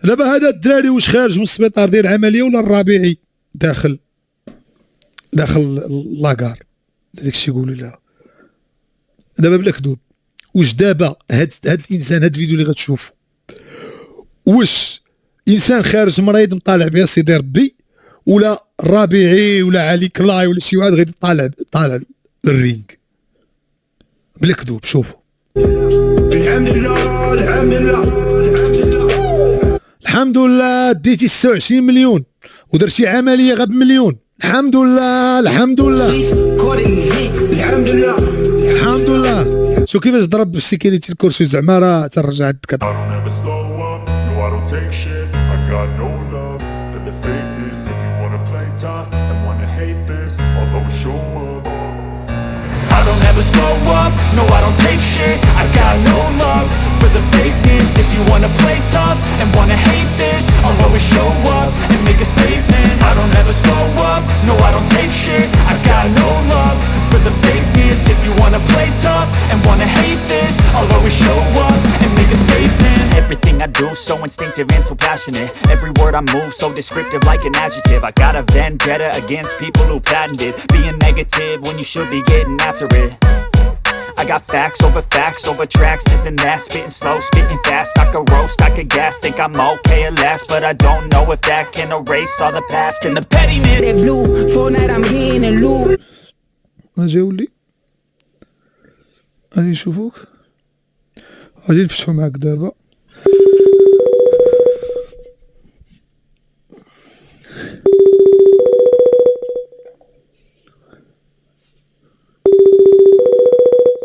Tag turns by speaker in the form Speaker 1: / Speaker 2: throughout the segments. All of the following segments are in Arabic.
Speaker 1: دابا هذا الدراري واش خارج من السبيطار ديال العمليه ولا الربيعي داخل لاكار؟ داك الشيء يقولوا لها دابا بلا كذوب. واش دابا هاد الانسان، هاد الفيديو اللي غتشوفوا، واش انسان خارج مريض مطالع بها سيدي ربي، ولا الربيعي ولا علي كلاي ولا شي واحد غادي طالع للرينغ؟ بلا كذوب. شوفوا.
Speaker 2: الحمد لله الحمد لله
Speaker 1: الحمد لله ديتي 26 مليون ودرتي عمليه غير بمليون. الحمد لله الحمد لله
Speaker 2: الحمد لله
Speaker 1: الحمد لله. شو كيفاش ضرب بالسيكيليتي الكرسي زعما راه ترجع عندك.
Speaker 3: I don't ever slow up, no I don't take shit. I got no love for the fakeness. If you wanna play tough and wanna hate this, I'll always show up and make a statement. I don't ever slow up, no I don't take shit. I got no love for the fakeness. If you wanna play tough and wanna hate this, I'll always show up and make a statement. Everything I do so instinctive and so passionate. Every word I move so descriptive like an adjective. I got a vendetta against people who patented being negative when you should be getting after it. I got facts over tracks, this and that. Spitting slow, spitting fast. I could roast, I could gas. Think I'm okay at last, but I don't know if that can erase all the past and the pettiness.
Speaker 2: blue phone that I'm getting a loop.
Speaker 1: اجي ولي غادي نشوفوك، غادي نفتحو معاك دابا.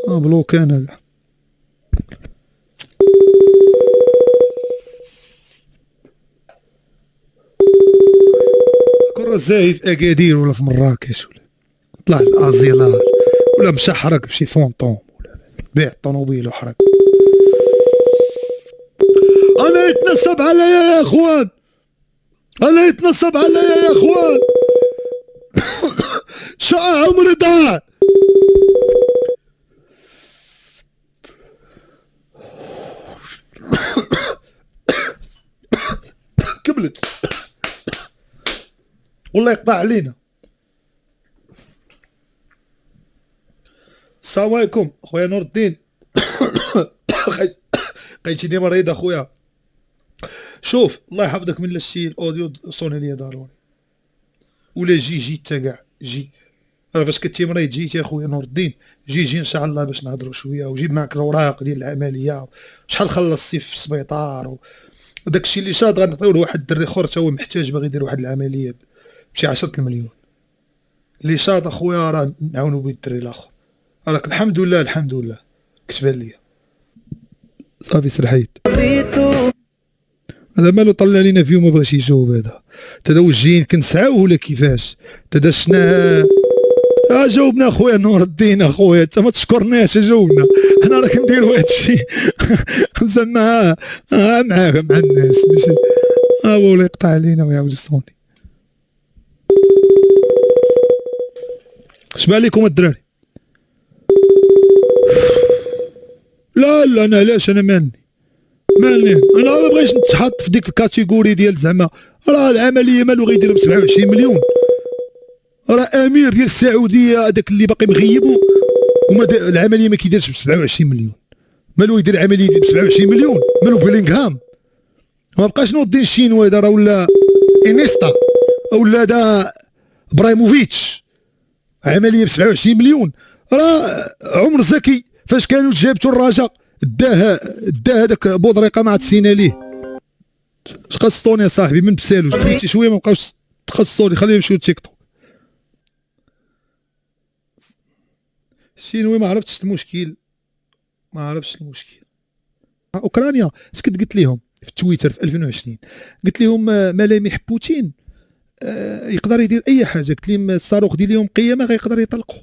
Speaker 1: بلوكان هذا. كرة زايد في اكادير ولا في مراكش ولا طلع الازيلار ولا مشى حرق بشي فونطوم ولا بيع طوموبيل وحرق. انا يتنصب عليا يا اخوان، انا يتنصب عليا يا اخوان. شو عمري ضاع. كملت والله يقطع علينا. السلام عليكم خويا نور الدين. لقيتيني مريض اخويا. شوف الله يحفظك من شي الاوديو صوني ليا ضروري، ولا جي تا كاع جي. راه فاش كنتي مريض جيتي اخويا نور الدين، جي ان شاء الله باش نهضروا شويه، وجيب معك الاوراق ديال العمليه شحال خلصتي في السبيطار وداك الشيء اللي شاد. غنعطيو لواحد الدري اخر تا هو محتاج باغي يدير واحد العمليه بشي 10 المليون اللي شاد اخويا، راه نعاونوا به الدري الاخر. راك الحمد لله الحمد لله كتبان ليا صافي سرحيت. هذا مالو طلع لينا فيو ما بغاش يجاوب. هذا تدا وجين كنسعاو ولا كيفاش؟ تدا شنا جاوبنا اخويا نور الدين. اخويا انت ما تشكرناش، جاوبنا حنا راه كنديروا هادشي زعما معاك مع الناس ماشي ولا يقطع علينا ويعاود يصوني. اش بان لكم الدراري؟ لا انا علاش انا مالني انا ما بغيتش نتحط في ديك الكاتيجوري ديال زعما راه العمليه مالو غيدير ب 27 مليون. راه امير ديال السعوديه هذاك اللي باقي مغيبو وما العمليه ما كيديرش ب 27 مليون. مالو يدير عمليه ب 27 مليون؟ مالو بلينغهام؟ ما بقاش نور الدين الشينوي راه ولا انيستا ولا دا ابراهيموفيتش عمليه ب 27 مليون. راه عمر زكي فاش كانوا جابتوا الرجاء داه هذاك بودريقه ما عطسينا ليه. اش قصتوني يا صاحبي من بسالوش بغيتي شويه ما بقاوش تقصوني، خليهم يمشيو تيك توك. الشينوي ما عرفتش المشكل، اوكرانيا اش كنت قلت لهم في تويتر في 2020؟ قلت لهم ملامح بوتين يقدر يدير اي حاجه. قلت لهم الصاروخ ديال اليوم قيامه غيقدر يطلقوا.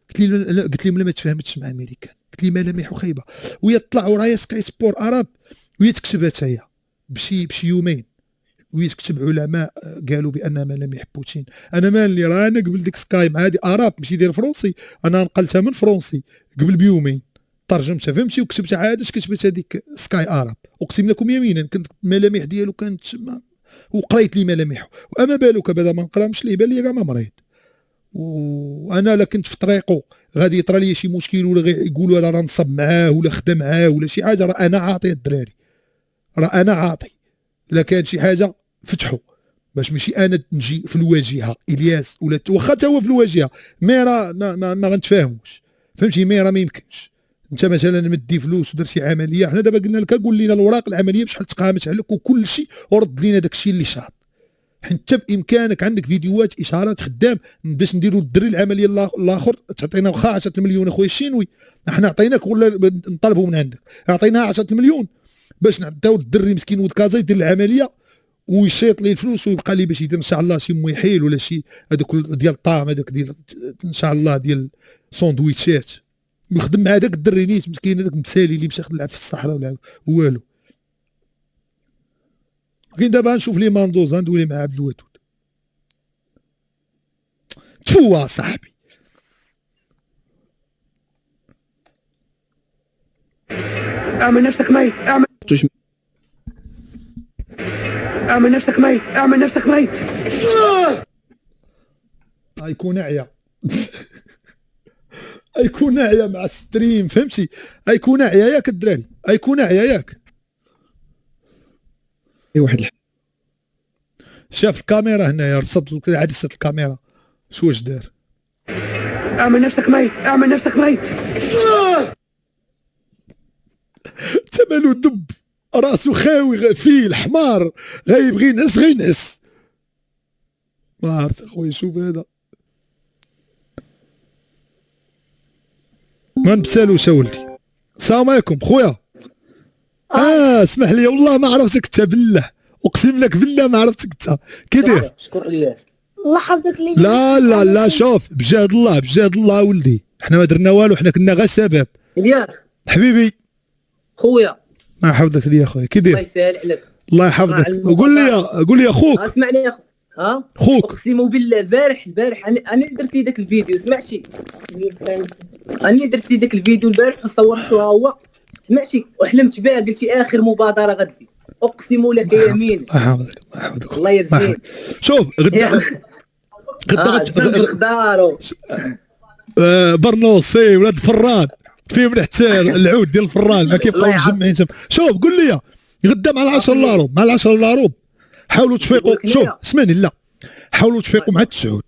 Speaker 1: قلت لهم لا ما تفاهمتش مع امريكان. قلت لي ملامح خايبه وهي طلع ورايا سكاي سبور اراب وهي تكتبها حتى هي بشي يومين وهي تكتب علماء قالوا بان ملامح بوتين. انا مالي راه انا قبل ديك سكاي مع هادي اراب ماشي ديال فرونسي، انا نقلتها من فرونسي قبل بيومين ترجمتها فهمتي وكتبتها عاد كتبت هذيك سكاي اراب. اقسم لكم يمينا كنت الملامح ديالو كانت وقريت لي ملامحه، واما بالك بعدا ما نقراهمش ليه بان لي كاع ما مريض. وانا لا كنت في طريقه غادي يطرى لي شي مشكل ولا يقولوا هذا راه نصب معاه ولا خدم معاه ولا شي حاجه، راه انا عاطي الدراري، راه انا عاطي. لا كان شي حاجه فتحوا باش ماشي انا نجي في الواجهه الياس ولا واخا تا هو في الواجهه مي راه ما غنتفاهموش فهمتي. مي راه ما يمكنش انت مثلا مدي فلوس ودرتي عمليه، حنا دابا قلنا لك قول لنا الوراق العمليه بشحال تقامت عليك وكل شيء ورد لينا داك الشيء اللي شاط. حتى بامكانك عندك فيديوهات اشارات خدام باش نديروا الدري العمليه الاخر تعطينا واخا 10 مليون اخويا الشينوي، احنا عطيناك ولا نطلبوا من عندك عطيناها 10 مليون باش نعطيو الدري مسكين ولد كازا يدير العمليه ويشيط لي الفلوس ويبقى لي باش يدير ان شاء الله شي مويحيل ولا شي هذوك ديال الطعام هذاك ديال ان شاء الله ديال ساندويتشات ويخدم مع داك الدري نيت مسكين هذاك متسالي اللي مشى يلعب في الصحراء ولا والو. كاين دابا نشوف لي ماندوز ندوي مع عبد الودود تفوا صاحبي.
Speaker 2: اعمل نفسك ميت، اعمل نفسك ميت، اعمل نفسك ميت.
Speaker 1: غيكون عيا غيكون عيا مع الستريم فهمتي، غيكون عيا ياك الدراري، غيكون عيا ياك.
Speaker 4: واحد
Speaker 1: شاف الكاميرا هنايا رصد عدسة الكاميرا شو واش دار.
Speaker 2: اعمل نفسك ميت، اعمل نفسك ميت.
Speaker 1: تمالو دب راسو خاوي فيل حمار غيبغي ينعس غينعس. ما عرفت اخويا شوف هذا ما نبسالوش ولدي. السلام عليكم خويا. اسمح لي والله ما عرفتك انت بالله، اقسم لك بالله ما عرفتك انت. كي داير؟
Speaker 5: شكر الياس.
Speaker 6: الله يحفظك لي.
Speaker 1: لا شوف بجهد الله ولدي، حنا ما درنا والو، حنا كنا غير سبب.
Speaker 5: الياس
Speaker 1: حبيبي
Speaker 5: خويا
Speaker 1: الله يحفظك لي اخويا. كي
Speaker 5: الله
Speaker 1: داير؟
Speaker 5: يسهل عليك.
Speaker 1: الله يحفظك. قول لي اخوك.
Speaker 5: اسمعني يا
Speaker 1: خوك
Speaker 5: اقسم بالله البارح انا درت لي ذاك الفيديو سمعتي، انا درت لي ذاك الفيديو البارح وصورته هو سمعتي وحلمت بها قلتي اخر مبادره غدي اقسم لك يمين.
Speaker 1: الله يحفظك
Speaker 5: الله يرزقك.
Speaker 1: شوف غدا
Speaker 5: غدا
Speaker 1: برنوسي ولاد فران فيهم حتى العود ديال الفران ما كيبقاو مجمعين. شوف قول لي غدا مع 10 لاروب، مع 10 لاروب حاولوا تفيقوا. شوف اسمعني لا حاولوا تفيقوا مع التسعود.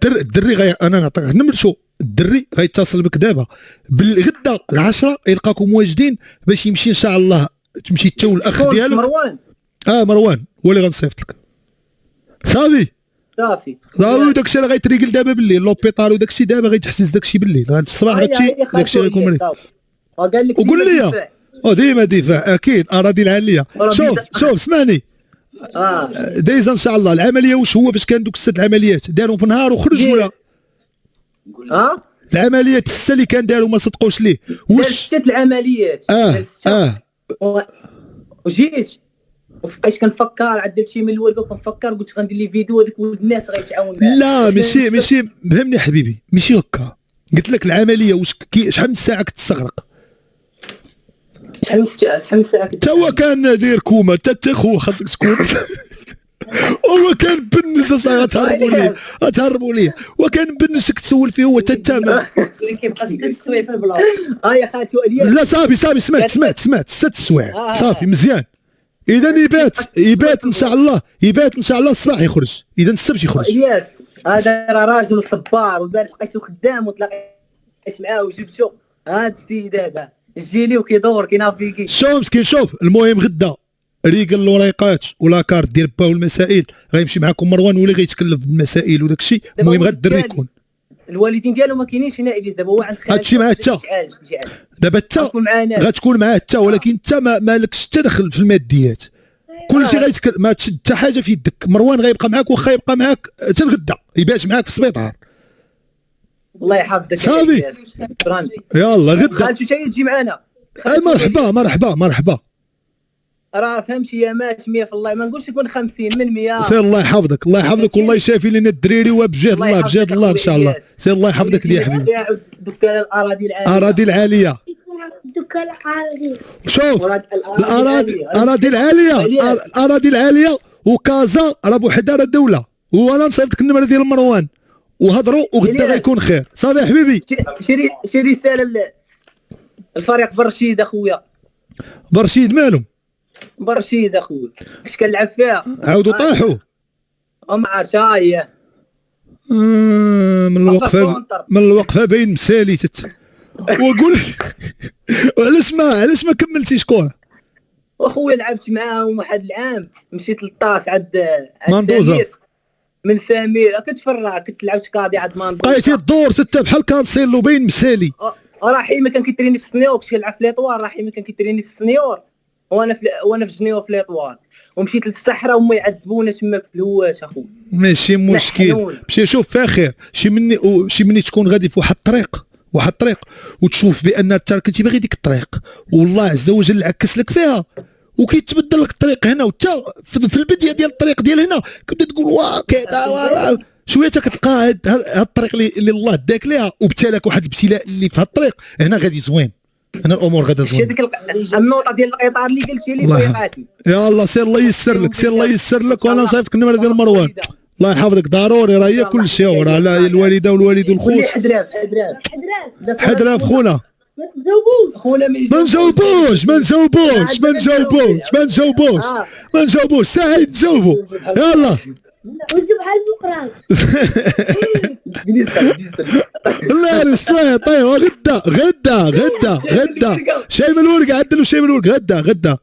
Speaker 1: الدري انا نعطيك نمر. شو الدري غيتصل بك دابا بالغدا 10 يلقاكم واجدين باش يمشي ان شاء الله تمشي انت والاخ ديالك مروان هو اللي غنصيفط لك. صافي وداكشي اللي غيتريقل دابا بالليل لوبيطال وداكشي دابا غيتحسس داكشي بالليل الصباح غتمشي داكشي غيكون مريض. وقول لي ديما دفاع اكيد اراضي العاليه. شوف اسمعني دايز ان شاء الله العمليه واش هو باش كان دوك 6 عمليات داروا في نهار وخرج ولا العمليات السته اللي كان داروا ما صدقوش ليه واش
Speaker 5: 6 العمليات وجيت وفاش كنفكر عدلت شي من الاول كنفكر قلت غندير لي فيديو هذيك ولد الناس غيتعاون معاه.
Speaker 1: لا ماشي فهمني حبيبي ماشي هكا. قلت لك العمليه واش شحال من ساعه كتستغرق؟
Speaker 5: شحال من ساعه
Speaker 1: تا هو كان داير كومه تا خو خاصك تكون هو كان بنش اصاحبي غتهربوا ليه وكان بنشك تسول فيه هو تا ما
Speaker 5: اللي كيبقى 6 سوايع في البلاصه. يا خالتي الياس
Speaker 1: لا صافي سمعت 6 سوايع صافي مزيان. اذا يبات ان شاء الله الصباح يخرج، اذا السبت يخرج.
Speaker 5: الياس هذا راه راجل صبار والبارح لقيتو خدام وتلاقيت معاه وجبتو هذا السيد هذا جيلي وكيدور كينافيكي.
Speaker 1: شوف مسكين شوف المهم غدا ريقل الوريقات ولا كارت ديال با والمسائل غيمشي معكم مروان ولا غيتكلف بالمسائل وداك الشيء. المهم غدا الدري يكون
Speaker 5: الوالدين ديالو ما كاينينش هنا الياس دابا هو عند خالته
Speaker 1: هادشي مع حتى دابا حتى غتكون معاه حتى ولكن انت مالكش حتى دخل في الماديات كل شيء غيتكلم ما تشد حتى حاجه في يدك. مروان غيبقى معاك واخا يبقى معاك حتى الغدا يبات معاك في السبيطار.
Speaker 5: الله يحفظك
Speaker 1: صافي يلا غدا
Speaker 5: خالتو حتى تجي معنا.
Speaker 1: مرحبا
Speaker 5: راه فهمتي يا مات 100 في الله، ما نقولش يكون 50 من 100.
Speaker 1: سير الله يحفظك، الله يحفظك، والله يشافي لنا الدريري وبجهد الله، بجهد الله ان شاء الله. سير الله يحفظك يا حبيبي.
Speaker 5: دكان الاراضي العاليه،
Speaker 1: اراضي العاليه،
Speaker 4: دكان العالي.
Speaker 1: شوف الاراضي العاليه، الاراضي العاليه وكازا راه بوحدها راه دوله، وانا نصيفطك النمره ديال مروان وهضروا وغدا غيكون خير. صافي يا حبيبي.
Speaker 5: شي رساله الفريق برشيد اخويا.
Speaker 1: برشيد مالهم؟
Speaker 5: برشيد اخويا اش كنلعب فيها
Speaker 1: عاودوا طاحوا
Speaker 5: وما عرفتش. ها هي
Speaker 1: من الوقفه باين مسالي وقول علاش ما كملتيش كره؟
Speaker 5: واخويا لعبت معاهم واحد العام، مشيت للطاس عند
Speaker 1: مندوزة
Speaker 5: من سمير، كنت فرا كنت لعبت كادي عند مندوزة.
Speaker 1: بقيتي الدور ستة بحال كانسيلو باين مسالي.
Speaker 5: راه حيما كان كيتريني في السنيور، كنت كنلعب في ليطوار، راه حيما كان كيتريني في السنيور وانا في جنيور في ليطوار، ومشيت للصحراء وما يعذبونا تما في الهواش اخويا.
Speaker 1: ماشي مشكل، مشي شوف فيها خير. شي مني تكون غادي في واحد الطريق وتشوف بان انت كنتي باغي ديك الطريق والله عز وجل عكس لك فيها وكيتبدل لك الطريق هنا، وتا في البدايه ديال الطريق ديال هنا كتبدا تقول واه كذا شويه كتلقى هاد الطريق اللي الله داك ليها، وابتلاك واحد الابتلاء اللي في هاد الطريق هنا غادي زوين، هنا الامور غادا زوين.
Speaker 5: ديك النقطه ديال الاطار اللي قلتي لي فايقاتني.
Speaker 1: يا الله سير الله يسر لك، وانا نصيفطك النمره ديال مروان. الله يحفظك ضروري، راه هي كل شيء، راه لا الوالده والوالد والخوت. حدراف خونا ما نجاوبوش سعيد جاوبوا يلا.
Speaker 4: وزو بحال بكره.
Speaker 1: لا رسلاي طيب غدا شاي من الورقه، عدلوا شاي من الورقه غدا